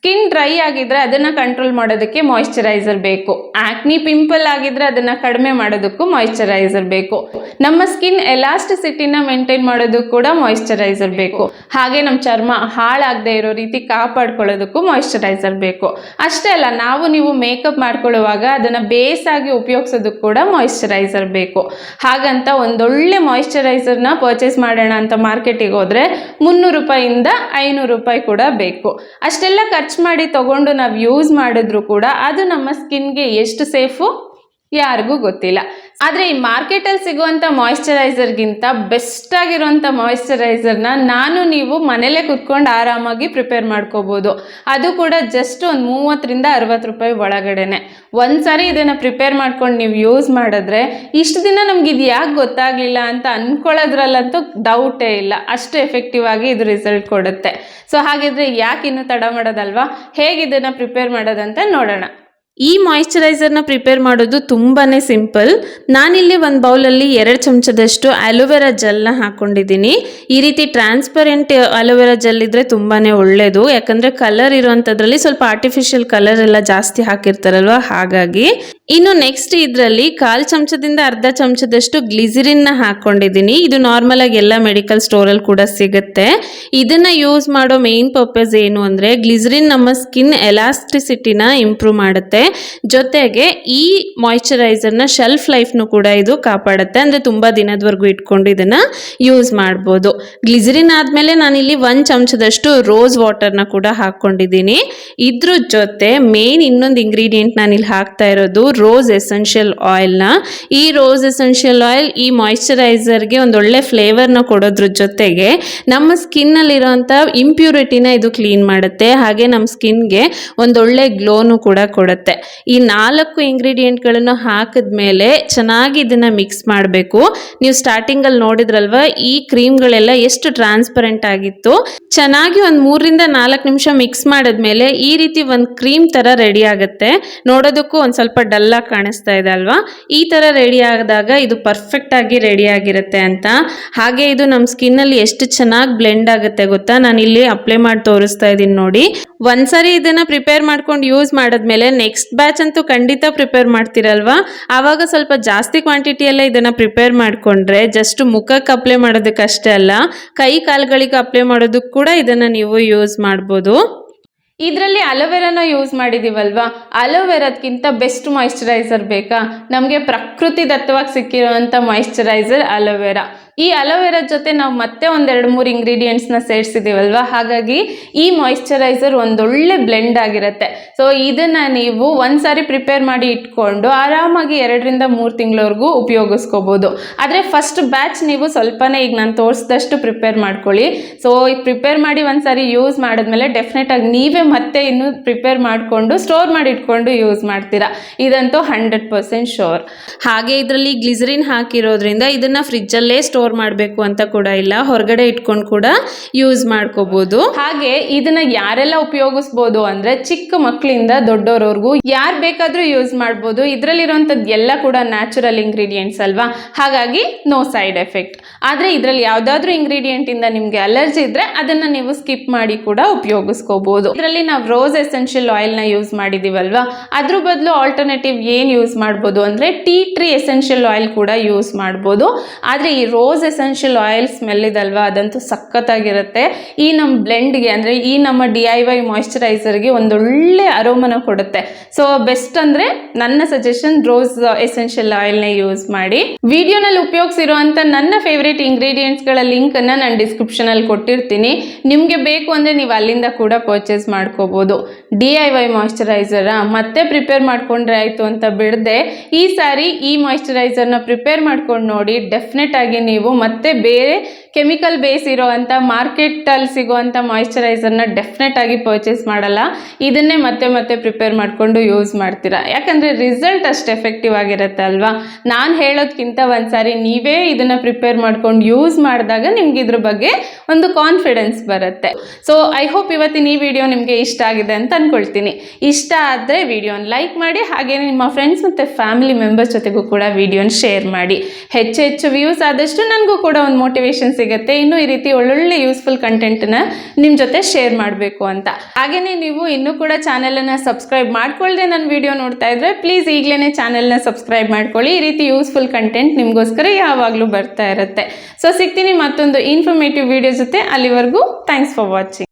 Skin dry ಆಗಿದ್ರೆ ಅದನ್ನ control ಮಾಡೋದಕ್ಕೆ ಮಾಯಿಶ್ಚರೈಸರ್ ಬೇಕು. ಆಕ್ನಿ ಪಿಂಪಲ್ ಆಗಿದ್ರೆ ಅದನ್ನ ಕಡಿಮೆ ಮಾಡೋದಕ್ಕೂ ಮಾಯಿಶ್ಚರೈಸರ್ ಬೇಕು. ನಮ್ಮ ಸ್ಕಿನ್ ಎಲಾಸ್ಟಿಸಿಟಿನ ಮೇಂಟೈನ್ ಮಾಡೋದಕ್ಕೂ ಕೂಡ ಮಾಯಿಶ್ಚರೈಸರ್ ಬೇಕು. ಹಾಗೆ ನಮ್ಮ ಚರ್ಮ ಹಾಳಾಗದೆ ಇರೋ ರೀತಿ ಕಾಪಾಡ್ಕೊಳ್ಳೋದಕ್ಕೂ ಮಾಯಿಶ್ಚರೈಸರ್ ಬೇಕು. ಅಷ್ಟೇ ಅಲ್ಲ, ನೀವು ಮೇಕಪ್ ಮಾಡ್ಕೊಳ್ಳುವಾಗ ಅದನ್ನ ಬೇಸ್ ಆಗಿ ಉಪಯೋಗಿಸೋದಕ್ಕೂ ಕೂಡ ಮಾಯಿಶ್ಚರೈಸರ್ ಬೇಕು. ಹಾಗಂತ ಒಂದೊಳ್ಳೆ ಮಾಯಿಶ್ಚರೈಸರ್ನ ಪರ್ಚೇಸ್ ಮಾಡೋಣ ಅಂತ ಮಾರ್ಕೆಟಿಗೆ ಹೋದ್ರೆ 300 ರೂಪಾಯಿಂದ 500 ರೂಪಾಯಿ ಕೂಡ ಬೇಕು. ಅಷ್ಟೆಲ್ಲ ಖರ್ಚು ಮಾಡಿ ತಗೊಂಡು ನಾವು ಯೂಸ್ ಮಾಡಿದ್ರು ಕೂಡ ಅದು ನಮ್ಮ ಸ್ಕಿನ್ಗೆ ಎಷ್ಟು ಸೇಫು ಯಾರಿಗೂ ಗೊತ್ತಿಲ್ಲ. ಆದರೆ ಈ ಮಾರ್ಕೆಟಲ್ಲಿ ಸಿಗುವಂಥ ಮಾಯಿಶ್ಚರೈಸರ್ಗಿಂತ ಬೆಸ್ಟ್ ಆಗಿರುವಂಥ ಮಾಯಿಶ್ಚರೈಸರ್ನ ನೀವು ಮನೇಲೇ ಕುತ್ಕೊಂಡು ಆರಾಮಾಗಿ ಪ್ರಿಪೇರ್ ಮಾಡ್ಕೋಬೋದು. ಅದು ಕೂಡ ಜಸ್ಟ್ ಒಂದು 30ರಿಂದ 60 ರೂಪಾಯಿ ಒಳಗಡೆನೆ. ಒಂದ್ಸರಿ ಇದನ್ನು ಪ್ರಿಪೇರ್ ಮಾಡ್ಕೊಂಡು ನೀವು ಯೂಸ್ ಮಾಡಿದ್ರೆ ಇಷ್ಟು ದಿನ ನಮ್ಗೆ ಇದು ಯಾಕೆ ಗೊತ್ತಾಗಲಿಲ್ಲ ಅಂತ ಅನ್ಕೊಳ್ಳೋದ್ರಲ್ಲಂತೂ ಡೌಟೇ ಇಲ್ಲ. ಅಷ್ಟು ಎಫೆಕ್ಟಿವ್ ಆಗಿ ಇದು ರಿಸಲ್ಟ್ ಕೊಡುತ್ತೆ. ಸೊ ಹಾಗಿದ್ರೆ ಯಾಕೆ ಇನ್ನೂ ತಡ ಮಾಡೋದಲ್ವಾ? ಹೇಗೆ ಇದನ್ನು ಪ್ರಿಪೇರ್ ಮಾಡೋದಂತ ನೋಡೋಣ. ಈ ಮಾಯಿಶ್ಚರೈಸರ್ನ ಪ್ರಿಪೇರ್ ಮಾಡೋದು ತುಂಬಾ ಸಿಂಪಲ್. ನಾನಿಲ್ಲಿ ಒಂದು ಬೌಲಲ್ಲಿ 2 ಚಮಚದಷ್ಟು ಅಲೋವೆರಾ ಜೆಲ್ನ ಹಾಕ್ಕೊಂಡಿದ್ದೀನಿ. ಈ ರೀತಿ ಟ್ರಾನ್ಸ್ಪರೆಂಟ್ ಅಲೋವೆರಾ ಜೆಲ್ ಇದ್ರೆ ತುಂಬಾ ಒಳ್ಳೆಯದು. ಯಾಕಂದರೆ ಕಲರ್ ಇರುವಂಥದ್ರಲ್ಲಿ ಸ್ವಲ್ಪ ಆರ್ಟಿಫಿಷಿಯಲ್ ಕಲರ್ ಎಲ್ಲ ಜಾಸ್ತಿ ಹಾಕಿರ್ತಾರಲ್ವ, ಹಾಗಾಗಿ. ಇನ್ನು ನೆಕ್ಸ್ಟ್ ಇದರಲ್ಲಿ 1/4 ಚಮಚದಿಂದ ಅರ್ಧ ಚಮಚದಷ್ಟು ಗ್ಲಿಸರಿನ್ನ ಹಾಕ್ಕೊಂಡಿದ್ದೀನಿ. ಇದು ನಾರ್ಮಲ್ ಆಗಿ ಎಲ್ಲ ಮೆಡಿಕಲ್ ಸ್ಟೋರಲ್ಲಿ ಕೂಡ ಸಿಗುತ್ತೆ. ಇದನ್ನ ಯೂಸ್ ಮಾಡೋ ಮೇನ್ ಪರ್ಪಸ್ ಏನು ಅಂದರೆ ಗ್ಲಿಸರಿನ್ ನಮ್ಮ ಸ್ಕಿನ್ ಎಲಾಸ್ಟಿಸಿಟಿನ ಇಂಪ್ರೂವ್ ಮಾಡುತ್ತೆ. ಜೊತೆಗೆ ಈ ಮಾಯಿಶ್ಚರೈಸರ್ನ ಶೆಲ್ಫ್ ಲೈಫ್ನು ಕೂಡ ಇದು ಕಾಪಾಡುತ್ತೆ. ಅಂದರೆ ತುಂಬ ದಿನದವರೆಗೂ ಇಟ್ಕೊಂಡು ಇದನ್ನು ಯೂಸ್ ಮಾಡ್ಬೋದು. ಗ್ಲಿಸರಿನ್ ಆದಮೇಲೆ ನಾನಿಲ್ಲಿ 1 ಚಮಚದಷ್ಟು ರೋಸ್ ವಾಟರ್ನ ಕೂಡ ಹಾಕ್ಕೊಂಡಿದ್ದೀನಿ. ಇದ್ರ ಜೊತೆ ಮೇನ್ ಇನ್ನೊಂದು ಇಂಗ್ರೀಡಿಯೆಂಟ್ ನಾನಿಲ್ಲಿ ಹಾಕ್ತಾ ಇರೋದು ರೋಸ್ ಎಸೆನ್ಷಿಯಲ್ ಆಯಿಲ್ನ. ಈ ರೋಸ್ ಎಸೆನ್ಷಿಯಲ್ ಆಯಿಲ್ ಈ ಮಾಯಿಶ್ಚರೈಸರ್ಗೆ ಒಂದೊಳ್ಳೆ ಫ್ಲೇವರ್ನ ಕೊಡೋದ್ರ ಜೊತೆಗೆ ನಮ್ಮ ಸ್ಕಿನ್ನಲ್ಲಿರೋಂಥ ಇಂಪ್ಯೂರಿಟಿನ ಇದು ಕ್ಲೀನ್ ಮಾಡುತ್ತೆ. ಹಾಗೆ ನಮ್ಮ ಸ್ಕಿನ್ಗೆ ಒಂದೊಳ್ಳೆ ಗ್ಲೋನು ಕೂಡ ಕೊಡುತ್ತೆ. ಈ 4 ಇಂಗ್ರೀಡಿಯೆಂಟ್ಗಳನ್ನು ಹಾಕಿದ್ಮೇಲೆ ಚೆನ್ನಾಗಿ ಇದನ್ನ ಮಿಕ್ಸ್ ಮಾಡಬೇಕು. ನೀವು ಸ್ಟಾರ್ಟಿಂಗಲ್ಲಿ ನೋಡಿದ್ರಲ್ವ ಈ ಕ್ರೀಮ್ಗಳೆಲ್ಲ ಎಷ್ಟು ಟ್ರಾನ್ಸ್ಪರೆಂಟ್ ಆಗಿತ್ತು. ಚೆನ್ನಾಗಿ ಒಂದು 3ರಿಂದ 4 ನಿಮಿಷ ಮಿಕ್ಸ್ ಮಾಡಿದ್ಮೇಲೆ ಈ ರೀತಿ ಒಂದು ಕ್ರೀಮ್ ಥರ ರೆಡಿ ಆಗುತ್ತೆ. ನೋಡೋದಕ್ಕೂ ಒಂದು ಸ್ವಲ್ಪ ಡಲ್ಲಾಗಿ ಕಾಣಿಸ್ತಾ ಇದೆ ಅಲ್ವಾ? ಈ ಥರ ರೆಡಿ ಆದಾಗ ಇದು ಪರ್ಫೆಕ್ಟ್ ಆಗಿ ರೆಡಿ ಆಗಿರುತ್ತೆ ಅಂತ. ಹಾಗೆ ಇದು ನಮ್ಮ ಸ್ಕಿನ್ನಲ್ಲಿ ಎಷ್ಟು ಚೆನ್ನಾಗಿ ಬ್ಲೆಂಡ್ ಆಗುತ್ತೆ ಗೊತ್ತಾ? ನಾನಿಲ್ಲಿ ಅಪ್ಲೈ ಮಾಡಿ ತೋರಿಸ್ತಾ ಇದ್ದೀನಿ ನೋಡಿ. ಒಂದ್ಸರಿ ಇದನ್ನ ಪ್ರಿಪೇರ್ ಮಾಡ್ಕೊಂಡು ಯೂಸ್ ಮಾಡಿದ್ಮೇಲೆ ನೆಕ್ಸ್ಟ್ ಬ್ಯಾಚ್ ಅಂತೂ ಖಂಡಿತ ಪ್ರಿಪೇರ್ ಮಾಡ್ತೀರಲ್ವಾ? ಆವಾಗ ಸ್ವಲ್ಪ ಜಾಸ್ತಿ ಕ್ವಾಂಟಿಟಿಯಲ್ಲೇ ಇದನ್ನ ಪ್ರಿಪೇರ್ ಮಾಡಿಕೊಂಡ್ರೆ ಜಸ್ಟ್ ಮುಖಕ್ಕೆ ಅಪ್ಲೈ ಮಾಡೋದಕ್ಕಷ್ಟೇ ಅಲ್ಲ, ಕೈ ಕಾಲುಗಳಿಗೆ ಅಪ್ಲೈ ಮಾಡೋದಕ್ಕೆ ಕೂಡ ಇದನ್ನ ನೀವು ಯೂಸ್ ಮಾಡ್ಬೋದು. ಇದರಲ್ಲಿ ಅಲೋವೆರಾನ ಯೂಸ್ ಮಾಡಿದ್ದೀವಲ್ವಾ, ಅಲೋವೆರಾದ್ಕಿಂತ ಬೆಸ್ಟ್ ಮಾಯಿಶ್ಚರೈಸರ್ ಬೇಕಾ? ನಮಗೆ ಪ್ರಕೃತಿ ದತ್ತವಾಗಿ ಸಿಕ್ಕಿರುವಂಥ ಮಾಯಿಶ್ಚರೈಸರ್ ಅಲೋವೆರಾ. ಈ ಅಲೋವೆರಾ ಜೊತೆ ನಾವು ಮತ್ತೆ 1-2-3 ಇಂಗ್ರೀಡಿಯೆಂಟ್ಸ್ನ ಸೇರಿಸಿದ್ದೀವಲ್ವ, ಹಾಗಾಗಿ ಈ ಮಾಯಿಶ್ಚರೈಸರ್ ಒಂದೊಳ್ಳೆ ಬ್ಲೆಂಡ್ ಆಗಿರುತ್ತೆ. ಸೊ ಇದನ್ನು ನೀವು ಒಂದ್ಸಾರಿ ಪ್ರಿಪೇರ್ ಮಾಡಿ ಇಟ್ಕೊಂಡು ಆರಾಮಾಗಿ 2-3 ತಿಂಗಳವರೆಗೂ ಉಪಯೋಗಿಸ್ಕೋಬೋದು. ಆದರೆ ಫಸ್ಟ್ ಬ್ಯಾಚ್ ನೀವು ಸ್ವಲ್ಪನೇ ಈಗ ನಾನು ತೋರಿಸಿದಷ್ಟು ಪ್ರಿಪೇರ್ ಮಾಡ್ಕೊಳ್ಳಿ. ಸೊ ಇದು ಪ್ರಿಪೇರ್ ಮಾಡಿ ಒಂದ್ಸಾರಿ ಯೂಸ್ ಮಾಡಿದ್ಮೇಲೆ ಡೆಫಿನೆಟಾಗಿ ನೀವೇ ಮತ್ತೆ ಇನ್ನು ಪ್ರಿಪೇರ್ ಮಾಡಿಕೊಂಡು ಸ್ಟೋರ್ ಮಾಡಿ ಇಟ್ಕೊಂಡು ಯೂಸ್ ಮಾಡ್ತೀರಾ, ಇದಂತೂ 100% ಶೋರ್. ಹಾಗೆ ಇದರಲ್ಲಿ ಗ್ಲಿಸರಿನ್ ಹಾಕಿರೋದ್ರಿಂದ ಇದನ್ನು ಫ್ರಿಜ್ಜಲ್ಲೇ ಸ್ಟೋರ್ ಮಾಡಬೇಕು ಅಂತ ಕೂಡ ಇಲ್ಲ, ಹೊರಗಡೆ ಇಟ್ಕೊಂಡು ಕೂಡ ಯೂಸ್ ಮಾಡ್ಕೋಬಹುದು. ಹಾಗೆ ಇದನ್ನ ಯಾರೆಲ್ಲ ಉಪಯೋಗಿಸಬಹುದು ಅಂದ್ರೆ ಚಿಕ್ಕ ಮಕ್ಕಳಿಂದ ದೊಡ್ಡವರವರೆಗೂ ಯಾರು ಬೇಕಾದ್ರೂ ಯೂಸ್ ಮಾಡಬಹುದು. ಇದರಲ್ಲಿರುವಂತದ್ದು ಎಲ್ಲ ಕೂಡ ನ್ಯಾಚುರಲ್ ಇಂಗ್ರೀಡಿಯೆಂಟ್ಸ್ ಅಲ್ವಾ, ಹಾಗಾಗಿ ನೋ ಸೈಡ್ ಎಫೆಕ್ಟ್. ಆದ್ರೆ ಇದರಲ್ಲಿ ಯಾವ್ದಾದ್ರು ಇಂಗ್ರೀಡಿಯೆಂಟ್ ಇಂದ ನಿಮ್ಗೆ ಅಲರ್ಜಿ ಇದ್ರೆ ಅದನ್ನ ನೀವು ಸ್ಕಿಪ್ ಮಾಡಿ ಕೂಡ ಉಪಯೋಗಿಸ್ಕೋಬಹುದು. ಇದರಲ್ಲಿ ನಾವು ರೋಸ್ ಎಸೆನ್ಷಿಯಲ್ ಆಯಿಲ್ ನ ಯೂಸ್ ಮಾಡಿದೀವಲ್ವಾ, ಅದ್ರ ಬದಲು ಆಲ್ಟರ್ನೇಟಿವ್ ಏನ್ ಯೂಸ್ ಮಾಡಬಹುದು ಅಂದ್ರೆ ಟೀ ಟ್ರೀ ಎಸೆನ್ಷಿಯಲ್ ಆಯಿಲ್ ಕೂಡ ಯೂಸ್ ಮಾಡಬಹುದು. ಆದ್ರೆ ಈ ರೋಸ್ ಎಸೆನ್ಷಿಯಲ್ ಆಯಿಲ್ ಸ್ಮೆಲ್ ಇದಲ್ವಾ, ಅದಂತೂ ಸಖತ್ತಾಗಿರುತ್ತೆ. ಈ ನಮ್ಮ ಬ್ಲೆಂಡ್ಗೆ ಅಂದರೆ ಈ ನಮ್ಮ DIY ಮಾಯಿಶ್ಚರೈಸರ್ಗೆ ಒಂದೊಳ್ಳೆ ಅರೋಮನ ಕೊಡುತ್ತೆ. ಸೊ ಬೆಸ್ಟ್ ಅಂದರೆ ನನ್ನ ಸಜೆಷನ್ ರೋಸ್ ಎಸೆನ್ಷಿಯಲ್ ಆಯಿಲ್ನ ಯೂಸ್ ಮಾಡಿ. ವಿಡಿಯೋನಲ್ಲಿ ಉಪಯೋಗಿಸಿರುವಂಥ ನನ್ನ ಫೇವ್ರೇಟ್ ಇಂಗ್ರೀಡಿಯೆಂಟ್ಸ್ಗಳ ಲಿಂಕನ್ನು ನಾನು ಡಿಸ್ಕ್ರಿಪ್ಷನಲ್ಲಿ ಕೊಟ್ಟಿರ್ತೀನಿ. ನಿಮಗೆ ಬೇಕು ಅಂದರೆ ನೀವು ಅಲ್ಲಿಂದ ಕೂಡ ಪರ್ಚೇಸ್ ಮಾಡ್ಕೋಬೋದು. DIY ಮಾಯಿಶ್ಚರೈಸರ ಮತ್ತೆ ಪ್ರಿಪೇರ್ ಮಾಡ್ಕೊಂಡ್ರೆ ಆಯಿತು ಅಂತ ಬಿಡದೆ ಈ ಸಾರಿ ಈ ಮಾಯಿಶ್ಚರೈಸರ್ನ ಪ್ರಿಪೇರ್ ಮಾಡ್ಕೊಂಡು ನೋಡಿ. ಡೆಫಿನೆಟ್ ಆಗಿ ನೀವು ಮತ್ತೆ ಬೇರೆ ಕೆಮಿಕಲ್ ಬೇಸ್ ಇರೋವಂಥ ಮಾರ್ಕೆಟಲ್ಲಿ ಸಿಗೋವಂಥ ಮಾಯಿಶ್ಚರೈಸರ್ನ ಡೆಫಿನೆಟ್ ಆಗಿ ಪರ್ಚೇಸ್ ಮಾಡಲ್ಲ. ಇದನ್ನೇ ಮತ್ತೆ ಮತ್ತೆ ಪ್ರಿಪೇರ್ ಮಾಡಿಕೊಂಡು ಯೂಸ್ ಮಾಡ್ತೀರಾ, ಯಾಕಂದರೆ ರಿಸಲ್ಟ್ ಅಷ್ಟು ಎಫೆಕ್ಟಿವ್ ಆಗಿರುತ್ತೆ ಅಲ್ವಾ. ನಾನು ಹೇಳೋದಕ್ಕಿಂತ ಒಂದ್ಸಾರಿ ನೀವೇ ಇದನ್ನು ಪ್ರಿಪೇರ್ ಮಾಡ್ಕೊಂಡು ಯೂಸ್ ಮಾಡಿದಾಗ ನಿಮ್ಗೆ ಇದ್ರ ಬಗ್ಗೆ ಒಂದು ಕಾನ್ಫಿಡೆನ್ಸ್ ಬರುತ್ತೆ. ಸೊ ಐ ಹೋಪ್ ಇವತ್ತಿನ ಈ ವಿಡಿಯೋ ನಿಮಗೆ ಇಷ್ಟ ಆಗಿದೆ ಅಂತ ಅಂದ್ಕೊಳ್ತೀನಿ. ಇಷ್ಟ ಆದರೆ ವಿಡಿಯೋನ ಲೈಕ್ ಮಾಡಿ, ಹಾಗೆ ನಿಮ್ಮ ಫ್ರೆಂಡ್ಸ್ ಮತ್ತು ಫ್ಯಾಮಿಲಿ ಮೆಂಬರ್ಸ್ ಜೊತೆಗೂ ಕೂಡ ವಿಡಿಯೋನ ಶೇರ್ ಮಾಡಿ. ಹೆಚ್ಚು ವ್ಯೂಸ್ ಆದಷ್ಟು ನನಗೂ ಕೂಡ ಒಂದು ಮೋಟಿವೇಶನ್ ಸಿಗುತ್ತೆ. ಇನ್ನೂ ಈ ರೀತಿ ಒಳ್ಳೊಳ್ಳೆ ಯೂಸ್ಫುಲ್ ಕಂಟೆಂಟನ್ನು ನಿಮ್ಮ ಜೊತೆ ಶೇರ್ ಮಾಡಬೇಕು ಅಂತ. ಹಾಗೆಯೇ ನೀವು ಇನ್ನೂ ಕೂಡ ಚಾನಲನ್ನು ಸಬ್ಸ್ಕ್ರೈಬ್ ಮಾಡ್ಕೊಳ್ಳದೆ ನನ್ನ ವಿಡಿಯೋ ನೋಡ್ತಾ ಇದ್ರೆ ಪ್ಲೀಸ್ ಈಗಲೇ ಚಾನಲ್ನ ಸಬ್ಸ್ಕ್ರೈಬ್ ಮಾಡ್ಕೊಳ್ಳಿ. ಈ ರೀತಿ ಯೂಸ್ಫುಲ್ ಕಂಟೆಂಟ್ ನಿಮಗೋಸ್ಕರ ಯಾವಾಗಲೂ ಬರ್ತಾ ಇರುತ್ತೆ. ಸೊ ಸಿಗ್ತೀನಿ ಮತ್ತೊಂದು ಇನ್ಫಾರ್ಮೇಟಿವ್ ವಿಡಿಯೋ ಜೊತೆ. ಅಲ್ಲಿವರೆಗೂ ಥ್ಯಾಂಕ್ಸ್ ಫಾರ್ ವಾಚಿಂಗ್.